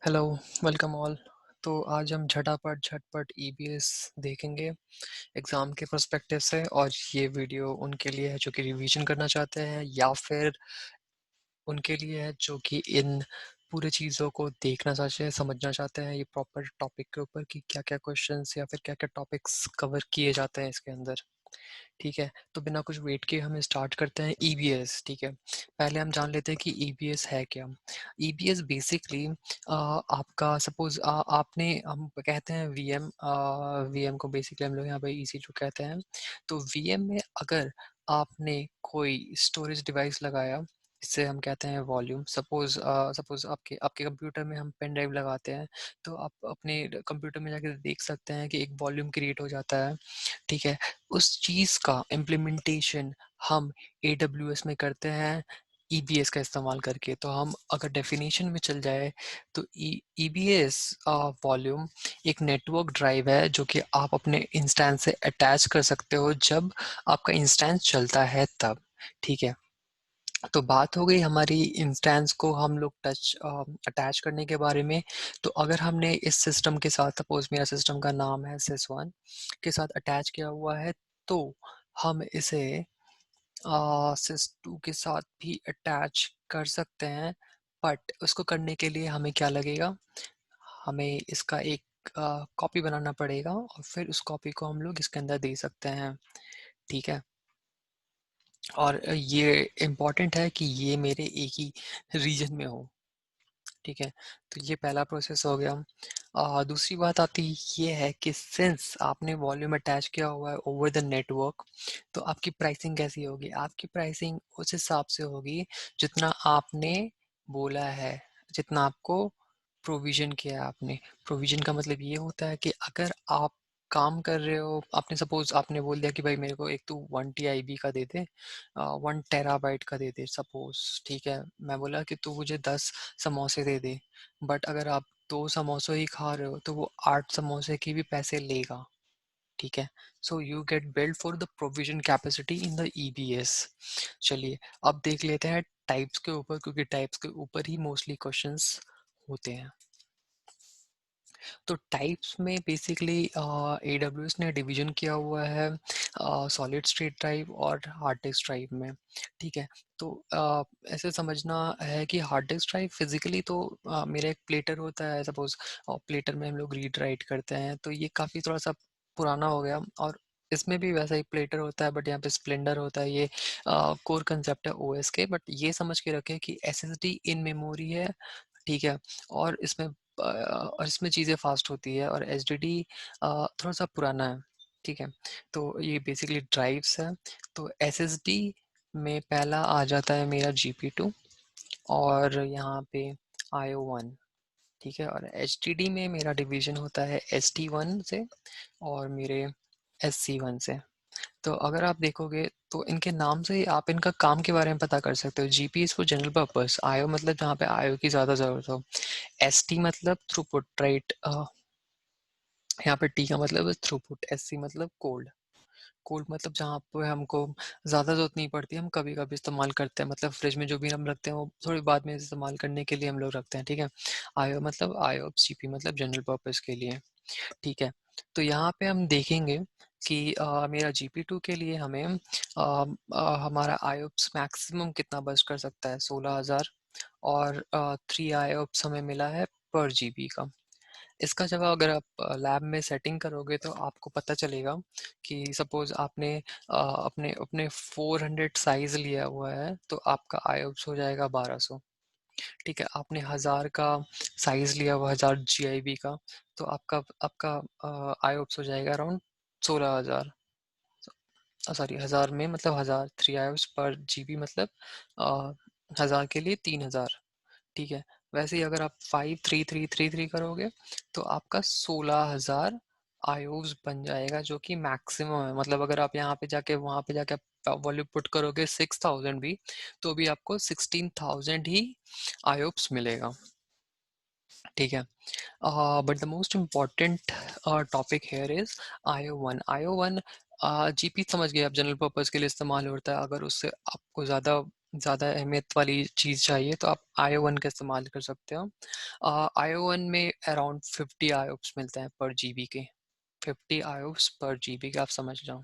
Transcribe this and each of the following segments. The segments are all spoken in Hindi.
Hello, welcome all. तो आज हम झटापट झटपट ईबीएस देखेंगे एग्ज़ाम के पर्सपेक्टिव से। और ये वीडियो उनके लिए है जो कि रिवीजन करना चाहते हैं, या फिर उनके लिए है जो कि इन पूरी चीज़ों को देखना चाहते हैं, समझना चाहते हैं ये प्रॉपर टॉपिक के ऊपर कि क्या-क्या क्वेश्चंस या फिर क्या-क्या टॉपिक्स कवर किए जाते हैं इसके अंदर। ठीक है, तो बिना कुछ वेट किए हम स्टार्ट करते हैं ईबीएस। ठीक है, पहले हम जान लेते हैं कि ईबीएस है क्या। ईबीएस बेसिकली आपका सपोज आपने हम कहते हैं वीएम। वीएम को बेसिकली हम लोग यहाँ पे ईसी2 कहते हैं। तो वीएम में अगर आपने कोई स्टोरेज डिवाइस लगाया, इससे हम कहते हैं वॉल्यूम। सपोज आपके आपके कंप्यूटर में हम पेन ड्राइव लगाते हैं, तो आप अपने कंप्यूटर में जाकर देख सकते हैं कि एक वॉल्यूम क्रिएट हो जाता है। ठीक है, उस चीज़ का इम्प्लीमेंटेशन हम एडब्ल्यूएस में करते हैं ईबीएस का इस्तेमाल करके। तो हम अगर डेफिनेशन में चल जाए तो ईबीएस वॉल्यूम एक नेटवर्क ड्राइव है जो कि आप अपने इंस्टेंस से अटैच कर सकते हो जब आपका इंस्टेंस चलता है तब। ठीक है, तो बात हो गई हमारी इंस्टेंस को हम लोग अटैच करने के बारे में। तो अगर हमने इस सिस्टम के साथ, सपोज मेरा सिस्टम का नाम है sys1 के साथ अटैच किया हुआ है, तो हम इसे sys2 के साथ भी अटैच कर सकते हैं। बट उसको करने के लिए हमें क्या लगेगा, हमें इसका एक कॉपी बनाना पड़ेगा और फिर उस कॉपी को हम लोग इसके अंदर दे सकते हैं। ठीक है, और ये इम्पॉर्टेंट है कि ये मेरे एक ही रीजन में हो। ठीक है, तो ये पहला प्रोसेस हो गया। दूसरी बात आती ये है कि सिंस आपने वॉल्यूम अटैच किया हुआ है ओवर द नेटवर्क, तो आपकी प्राइसिंग कैसी होगी? आपकी प्राइसिंग उस हिसाब से होगी जितना आपने बोला है, जितना आपको प्रोविजन किया है आपने। प्रोविजन का मतलब ये होता है कि अगर आप काम कर रहे हो, आपने सपोज आपने बोल दिया कि भाई मेरे को एक तो 1 TB का दे दे, 1 TB का दे दे सपोज। ठीक है, मैं बोला कि तू मुझे 10 समोसे दे दे। बट अगर आप 2 समोसे ही खा रहे हो तो वो 8 समोसे के भी पैसे लेगा। ठीक है, so you get build for the provision capacity in the EBS. चलिए अब देख लेते हैं टाइप्स के ऊपर, क्योंकि टाइप्स के ऊपर ही मोस्टली क्वेश्चंस होते हैं। तो टाइप्स में बेसिकली AWS ने डिवीजन किया हुआ है सॉलिड स्टेट ड्राइव और हार्ड डिस्क ड्राइव में। ठीक है, तो ऐसे समझना है कि हार्ड डिस्क ड्राइव फिजिकली तो मेरा एक प्लेटर होता है सपोज, और प्लेटर में हम लोग रीड राइट करते हैं। तो ये काफ़ी थोड़ा सा पुराना हो गया, और इसमें भी वैसा ही प्लेटर होता है बट यहाँ पे स्प्लेंडर होता है। ये कोर कंसेप्ट है ओएस के, बट ये समझ के रखें कि एसएसडी इन मेमोरी है। ठीक है, और इसमें चीज़ें फास्ट होती है, और एचडीडी थोड़ा सा पुराना है। ठीक है, तो ये बेसिकली ड्राइव्स है। तो एसएसडी में पहला आ जाता है मेरा GP2, और यहाँ पे IO1। ठीक है, और एचडीडी में मेरा डिवीजन होता है ST1 से और मेरे SC1 से। तो अगर आप देखोगे तो इनके नाम से ही आप इनका काम के बारे में पता कर सकते हो। GP is for general purpose, IO मतलब जहाँ पे आईओ की ज़्यादा ज़रूरत हो, एसटी मतलब थ्रूपुट, राइट। यहाँ पे टी का मतलब है थ्रूपुट, एससी मतलब कोल्ड। कोल्ड मतलब जहाँ पे हमको ज़्यादा ज़रूरत नहीं पड़ती, हम कभी कभी इस्तेमाल करते हैं, मतलब फ्रिज में जो भी हम रखते हैं वो थोड़ी बाद में इस्तेमाल करने के लिए हम लोग रखते हैं। ठीक है, आईओ मतलब आईओ, जीपी मतलब जनरल पर्पस के लिए। ठीक है, तो यहाँ पे हम देखेंगे कि मेरा GP2 के लिए हमें हमारा IOPS मैक्सिमम कितना बर्स्ट कर सकता है, 16,000, और 3 IOPS हमें मिला है पर GB का। इसका जवाब अगर आप लैब में सेटिंग करोगे तो आपको पता चलेगा कि सपोज आपने अपने अपने 400 साइज लिया हुआ है, तो आपका IOPS हो जाएगा 1200। ठीक है, आपने 1000 का साइज लिया हुआ, 1000 GIB का, तो आपका आपका IOPS हो जाएगा अराउंड 16,000। सॉरी, 1000 में मतलब 1000, 3 IOPS पर GB मतलब 1000 के लिए 3000। ठीक है, वैसे ही अगर आप 53333 करोगे तो आपका 16,000 आयोव्स बन जाएगा, जो कि मैक्सिमम है। मतलब अगर आप यहाँ पे जाके वहाँ पे जाके वॉल्यूम पुट करोगे 6000 भी, तो भी आपको 16,000 ही आयोप्स मिलेगा। ठीक है, but the most important topic here is IO1। IO1 GP समझ गए आप, जनरल पर्पस के लिए इस्तेमाल होता है। अगर उससे आपको ज़्यादा ज़्यादा अहमियत वाली चीज़ चाहिए तो आप IO1 का इस्तेमाल कर सकते हो। IO1 में अराउंड 50 IOPS मिलते हैं पर जीबी के। 50 IOPS पर जीबी के, आप समझ जाओ।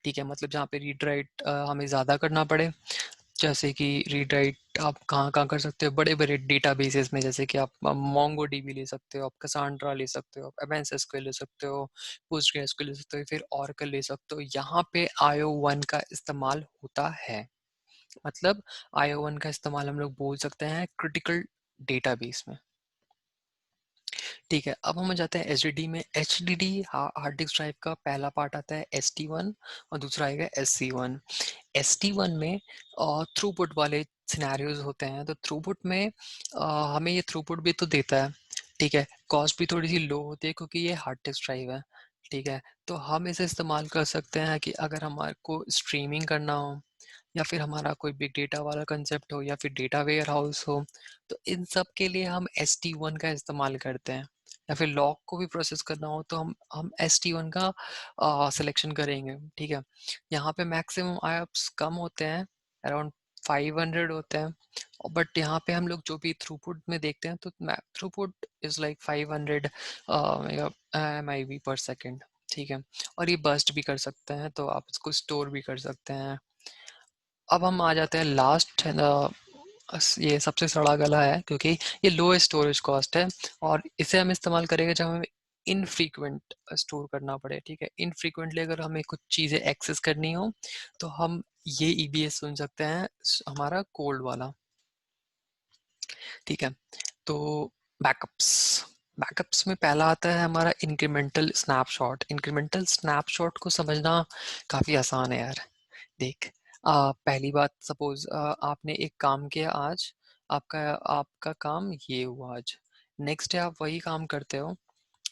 ठीक है, मतलब जहाँ पे रीड राइट हमें ज़्यादा करना पड़े, जैसे कि रीड राइट आप कहाँ कर सकते हो, बड़े बड़े डेटाबेसेस में, जैसे कि आप मोंगो डीबी ले सकते हो, आप कसांड्रा ले सकते हो, आप एमएस एसक्यूएल ले सकते हो, पोस्टग्रे एसक्यूएल ले सकते हो, फिर ऑरेकल ले सकते हो। यहाँ पे IO1 का इस्तेमाल होता है। मतलब IO1 का इस्तेमाल हम लोग बोल सकते हैं क्रिटिकल डेटाबेस में। ठीक है, अब हम जाते हैं एचडीडी में। एचडीडी हार्ड डिस्क ड्राइव का पहला पार्ट आता है ST1 और दूसरा आएगा SC1। ST1 में थ्रूपुट वाले सिनेरियोज होते हैं, तो थ्रूपुट में हमें ये थ्रूपुट भी तो देता है। ठीक है, कॉस्ट भी थोड़ी सी लो होती है क्योंकि ये हार्ड डिस्क ड्राइव है। ठीक है, तो हम इसे इस्तेमाल कर सकते हैं कि अगर हमारे को स्ट्रीमिंग करना हो, या फिर हमारा कोई बिग डेटा वाला कंसेप्ट हो, या फिर डेटा वेयर हाउस हो, तो इन सब के लिए हम ST1 का इस्तेमाल करते हैं। या फिर लॉग को भी प्रोसेस करना हो तो हम ST1 का सिलेक्शन करेंगे। ठीक है, यहाँ पे मैक्सिमम आइऑप्स कम होते हैं, अराउंड 500 होते हैं, बट यहाँ पे हम लोग जो भी थ्रूपुट में देखते हैं तो थ्रूपुट इज लाइक 500 MIB पर सेकेंड। ठीक है, और ये बर्स्ट भी कर सकते हैं, तो आप इसको स्टोर भी कर सकते हैं। अब हम आ जाते हैं लास्ट, ये सबसे सड़ा गला है क्योंकि ये लो स्टोरेज कॉस्ट है, और इसे हम इस्तेमाल करेंगे जब हमें इनफ्रीक्वेंट स्टोर करना पड़े। ठीक है, इनफ्रीक्वेंटली अगर हमें कुछ चीज़ें एक्सेस करनी हो तो हम ये EBS सुन सकते हैं, हमारा कोल्ड वाला। ठीक है, तो बैकअप्स बैकअप्स में पहला आता है हमारा इंक्रीमेंटल स्नैपशॉट। इंक्रीमेंटल स्नैपशॉट को समझना काफ़ी आसान है यार। देख, पहली बात, सपोज आपने एक काम किया आज, आपका आपका काम ये हुआ आज। नेक्स्ट डे आप वही काम करते हो,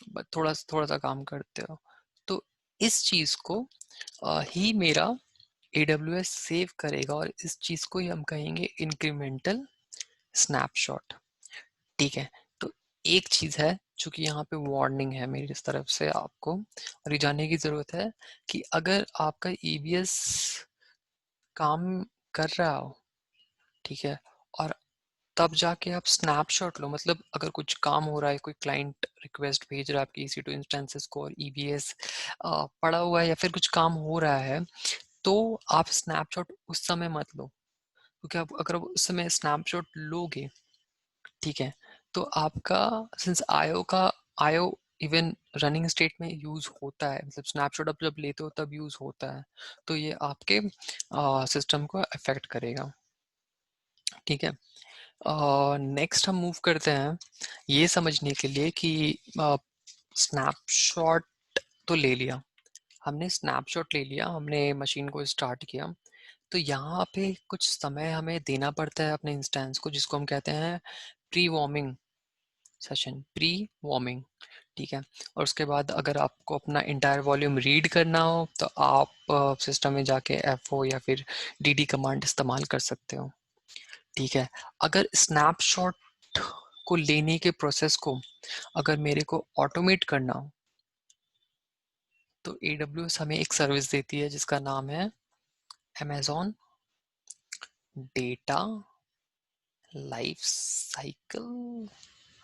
बट थोड़ा थोड़ा सा काम करते हो, तो इस चीज़ को ही मेरा AWS सेव करेगा, और इस चीज़ को ही हम कहेंगे इंक्रीमेंटल स्नैपशॉट। ठीक है, तो एक चीज़ है जो कि यहाँ पे वार्निंग है मेरी इस तरफ से आपको, और ये जानने की ज़रूरत है कि अगर आपका EBS काम कर रहा हो, ठीक है, और तब जाके आप स्नैपशॉट लो, मतलब अगर कुछ काम हो रहा है, कोई क्लाइंट रिक्वेस्ट भेज रहा है आपके EC2 इंस्टेंसेस को, और EBS पड़ा हुआ है, या फिर कुछ काम हो रहा है, तो आप स्नैपशॉट उस समय मत लो, क्योंकि आप अगर उस समय स्नैपशॉट लोगे, ठीक है, तो आपका since IO even running state में यूज होता है, मतलब स्नैपशॉट आप जब लेते हो तब यूज होता है, तो ये आपके सिस्टम को अफेक्ट करेगा। ठीक है, नेक्स्ट हम मूव करते हैं ये समझने के लिए कि स्नैपशॉट तो ले लिया, हमने स्नैपशॉट ले लिया, हमने मशीन को स्टार्ट किया, तो यहाँ पे कुछ समय हमें देना पड़ता है अपने इंस्टेंस को, जिसको हम कहते हैं pre warming session, pre warming. ठीक है, और उसके बाद अगर आपको अपना इंटायर वॉल्यूम रीड करना हो तो आप सिस्टम में जाके FO या फिर DD कमांड इस्तेमाल कर सकते हो। ठीक है, अगर स्नैपशॉट को लेने के प्रोसेस को अगर मेरे को ऑटोमेट करना हो, तो AWS हमें एक सर्विस देती है जिसका नाम है Amazon data life cycle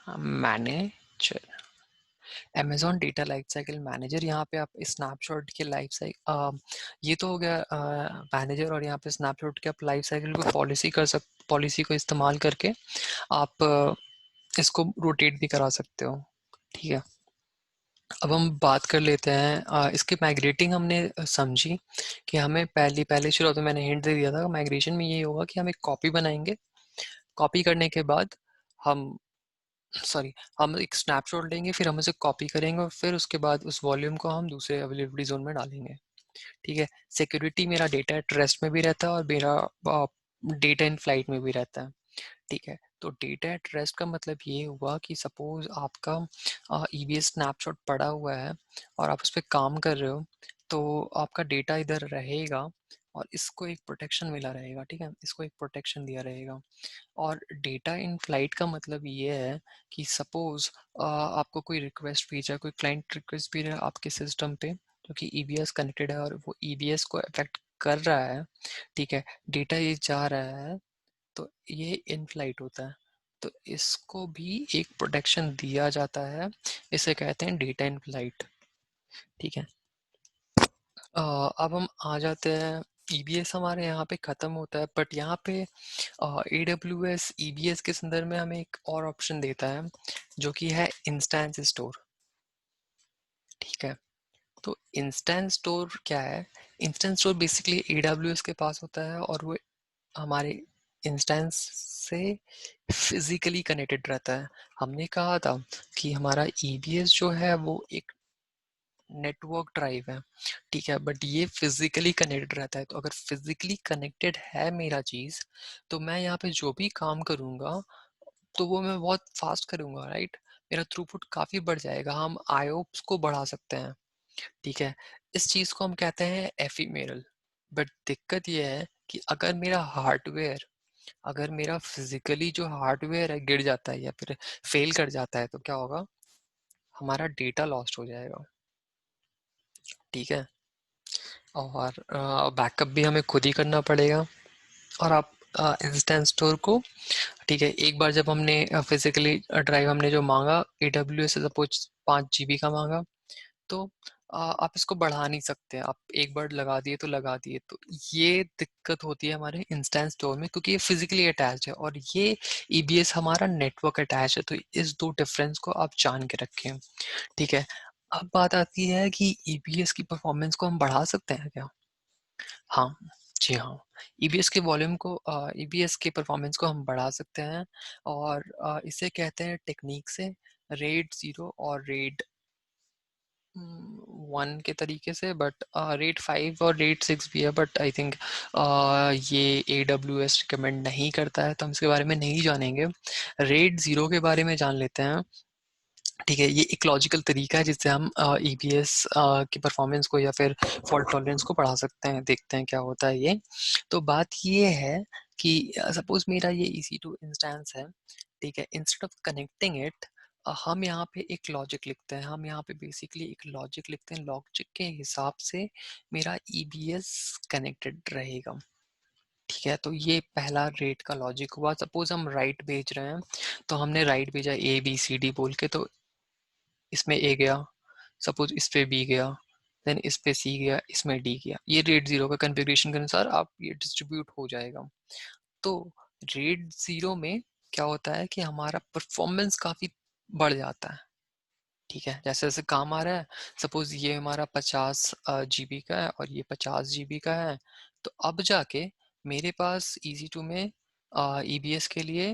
manager. Amazon data life cycle manager, यहाँ पे आप स्नैपशॉट के लाइफ साइकिल, ये तो हो गया मैनेजर, और यहाँ पे स्नैपशॉट के आप लाइफ साइकिल को पॉलिसी को इस्तेमाल करके आप इसको रोटेट भी करा सकते हो। ठीक है, अब हम बात कर लेते हैं इसके माइग्रेटिंग। हमने समझी कि हमें पहले शुरू में मैंने हिंट दे दिया था, माइग्रेशन में ये होगा कि हम एक कॉपी बनाएंगे, कॉपी करने के बाद हम सॉरी हम एक स्नैपशॉट लेंगे, फिर हम उसे कॉपी करेंगे, और फिर उसके बाद उस वॉल्यूम को हम दूसरे अवेलेबिलिटी जोन में डालेंगे। ठीक है, सिक्योरिटी मेरा डेटा एट रेस्ट में भी रहता है और मेरा डेटा इन फ्लाइट में भी रहता है। ठीक है, तो डेटा एट रेस्ट का मतलब ये हुआ कि सपोज आपका EBS स्नैपशॉट पड़ा हुआ है और आप उस पर काम कर रहे हो, तो आपका डेटा इधर रहेगा और इसको एक प्रोटेक्शन मिला रहेगा। ठीक है, इसको एक प्रोटेक्शन दिया रहेगा। और डेटा इन फ्लाइट का मतलब ये है कि सपोज आपको कोई रिक्वेस्ट भेजा, कोई क्लाइंट रिक्वेस्ट भेजा आपके सिस्टम पे, जो कि EBS कनेक्टेड है, और वो EBS को अफेक्ट कर रहा है, ठीक है, डेटा ये जा रहा है, तो ये इन फ्लाइट होता है, तो इसको भी एक प्रोटेक्शन दिया जाता है, इसे कहते हैं डेटा इन फ्लाइट, ठीक है। अब हम आ जाते हैं, ईबीएस हमारे यहाँ पे ख़त्म होता है, बट यहाँ पे AWS ईबीएस के संदर्भ में हमें एक और ऑप्शन देता है जो कि है इंस्टेंस स्टोर, ठीक है। तो इंस्टेंस स्टोर क्या है? इंस्टेंस स्टोर बेसिकली AWS के पास होता है और वो हमारे इंस्टेंस से फिजिकली कनेक्टेड रहता है। हमने कहा था कि हमारा ईबीएस जो है वो एक नेटवर्क ड्राइव है, ठीक है, बट ये फिजिकली कनेक्टेड रहता है। तो अगर फिजिकली कनेक्टेड है मेरा चीज़, तो मैं यहाँ पे जो भी काम करूँगा तो वो मैं बहुत फास्ट करूँगा, राइट? मेरा थ्रूपुट काफ़ी बढ़ जाएगा, हम आईओप्स को बढ़ा सकते हैं, ठीक है। इस चीज़ को हम कहते हैं एफीमेरल। बट दिक्कत ये है कि अगर मेरा फिजिकली जो हार्डवेयर है गिर जाता है या फिर फेल कर जाता है, तो क्या होगा? हमारा डेटा लॉस्ट हो जाएगा, ठीक है। और बैकअप भी हमें खुद ही करना पड़ेगा। और आप इंस्टेंस स्टोर को, ठीक है, एक बार जब हमने फिजिकली ड्राइव हमने जो मांगा AWS से, सपोज 5 GB का मांगा, तो आप इसको बढ़ा नहीं सकते, आप एक बार लगा दिए तो लगा दिए। तो ये दिक्कत होती है हमारे इंस्टेंस स्टोर में, क्योंकि ये फिजिकली अटैच्ड है और ये ईबीएस हमारा नेटवर्क अटैच है। तो इस दो डिफरेंस को आप जान के रखें, ठीक है। अब बात आती है कि ईबीएस की परफॉर्मेंस को हम बढ़ा सकते हैं क्या? हाँ, जी हाँ। ईबीएस के परफॉर्मेंस को हम बढ़ा सकते हैं, और इसे कहते हैं टेक्निक से रेड 0 और रेड 1 के तरीके से। बट रेट 5 और रेट 6 भी है, बट आई थिंक ये AWS रिकमेंड नहीं करता है, तो हम इसके बारे में नहीं जानेंगे। रेट 0 के बारे में जान लेते हैं, ठीक है। ये एक लॉजिकल तरीका है जिससे हम EBS की परफॉर्मेंस को या फिर फॉल्ट टॉलरेंस को बढ़ा सकते हैं। देखते हैं क्या होता है ये। तो बात ये है कि सपोज मेरा ये EC2 इंस्टेंस है, ठीक है। इंस्टेड ऑफ कनेक्टिंग इट, हम यहाँ पे एक लॉजिक लिखते हैं, हम यहाँ पे बेसिकली एक लॉजिक लिखते हैं, लॉजिक के हिसाब से मेरा EBS कनेक्टेड रहेगा, ठीक है। तो ये पहला रेट का लॉजिक हुआ। सपोज हम राइट भेज रहे हैं, तो हमने राइट भेजा ABCD बोल के, तो इसमें ए गया, सपोज इस पे बी गया, देन इस पे सी गया, इसमें डी गया। ये रेट 0 का कन्फिग्रेशन के अनुसार आप ये डिस्ट्रीब्यूट हो जाएगा। तो रेट 0 में क्या होता है कि हमारा परफॉर्मेंस काफ़ी बढ़ जाता है, ठीक है। जैसे जैसे काम आ रहा है, सपोज ये हमारा 50 GB का है और ये 50 GB का है, तो अब जाके मेरे पास EC2 में EBS के लिए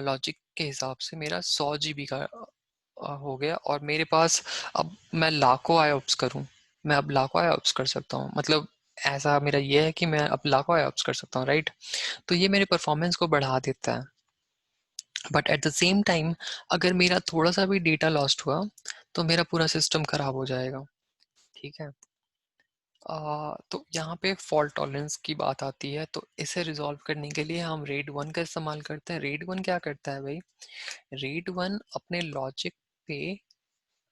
लॉजिक के हिसाब से मेरा 100 GB का हो गया, और मेरे पास अब मैं लाखों आईओप्स करूं, मैं अब लाखों आईओप्स कर सकता हूं। मतलब ऐसा मेरा ये है कि मैं अब लाखों आईओप्स कर सकता हूं, राइट। तो ये मेरे परफॉर्मेंस को बढ़ा देता है। But at the same time अगर मेरा थोड़ा सा भी डेटा लॉस्ट हुआ, तो मेरा पूरा सिस्टम खराब हो जाएगा, ठीक है। तो यहाँ पे फॉल्ट टॉलरेंस की बात आती है, तो इसे रिजॉल्व करने के लिए हम रेड 1 का इस्तेमाल करते हैं। रेड 1 क्या करता है भाई? रेड 1 अपने लॉजिक पे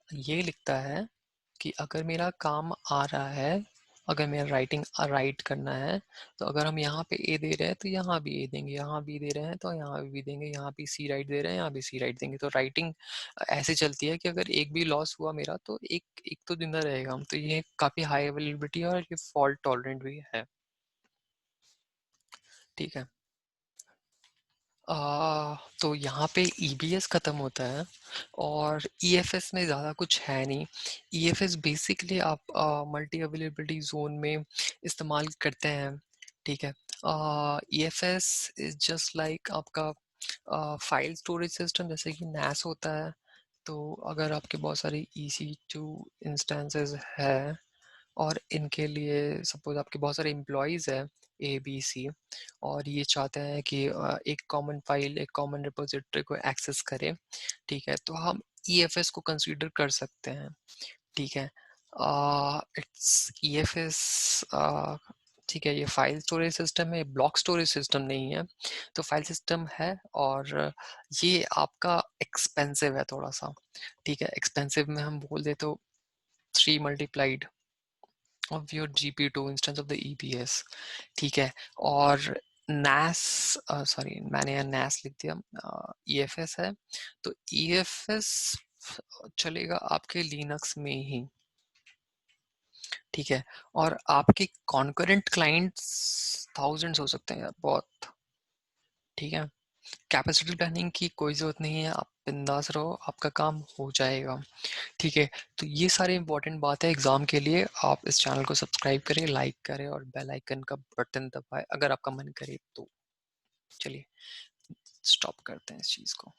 ये लिखता है कि अगर मेरा काम आ रहा है, अगर मेरा राइटिंग राइट करना है, तो अगर हम यहाँ पे ए दे रहे हैं तो यहाँ भी ए देंगे, यहाँ बी दे रहे हैं तो यहाँ भी देंगे, यहाँ भी सी राइट दे रहे हैं यहाँ भी सी राइट देंगे। तो राइटिंग ऐसे चलती है कि अगर एक भी लॉस हुआ मेरा, तो एक एक तो जिंदा रहेगा। तो ये काफ़ी हाई अवेलेबिलिटी है और ये फॉल्ट टॉलरेंट भी है, ठीक है। तो यहाँ पे EBS ख़त्म होता है और EFS में ज़्यादा कुछ है नहीं। EFS बेसिकली आप मल्टी अवेलेबिलिटी जोन में इस्तेमाल करते हैं, ठीक है। EFS इज जस्ट लाइक आपका फाइल स्टोरेज सिस्टम, जैसे कि NAS होता है। तो अगर आपके बहुत सारी EC2 इंस्टेंसेस है और इनके लिए सपोज आपके बहुत सारे एम्प्लॉयज़ हैं ABC, और ये चाहते हैं कि एक कॉमन फाइल, एक कॉमन रिपोजिटरी को एक्सेस करें, ठीक है। तो हम EFS को कंसीडर कर सकते हैं, ठीक है। इट्स EFS, ठीक है। ये फाइल स्टोरेज सिस्टम है, ब्लॉक स्टोरेज सिस्टम नहीं है। तो फाइल सिस्टम है, और ये आपका एक्सपेंसिव है थोड़ा सा, ठीक है। एक्सपेंसिव में हम बोल दे तो 3 multiplied of your GP2 instance of the EBS, ठीक है। और NAS, सॉरी मैंने यहाँ NAS लिख दिया, EFS है, तो EFS चलेगा आपके लिनक्स में ही, ठीक है। और आपके कॉन्करेंट क्लाइंट्स थाउजेंड्स हो सकते हैं यार, बहुत, ठीक है। कैपेसिटी प्लानिंग की कोई ज़रूरत नहीं है, आप बिंदास रहो, आपका काम हो जाएगा, ठीक है। तो ये सारे इंपॉर्टेंट बात है एग्ज़ाम के लिए। आप इस चैनल को सब्सक्राइब करें, लाइक करें और बेल आइकन का बटन दबाएं अगर आपका मन करे तो। चलिए स्टॉप करते हैं इस चीज़ को।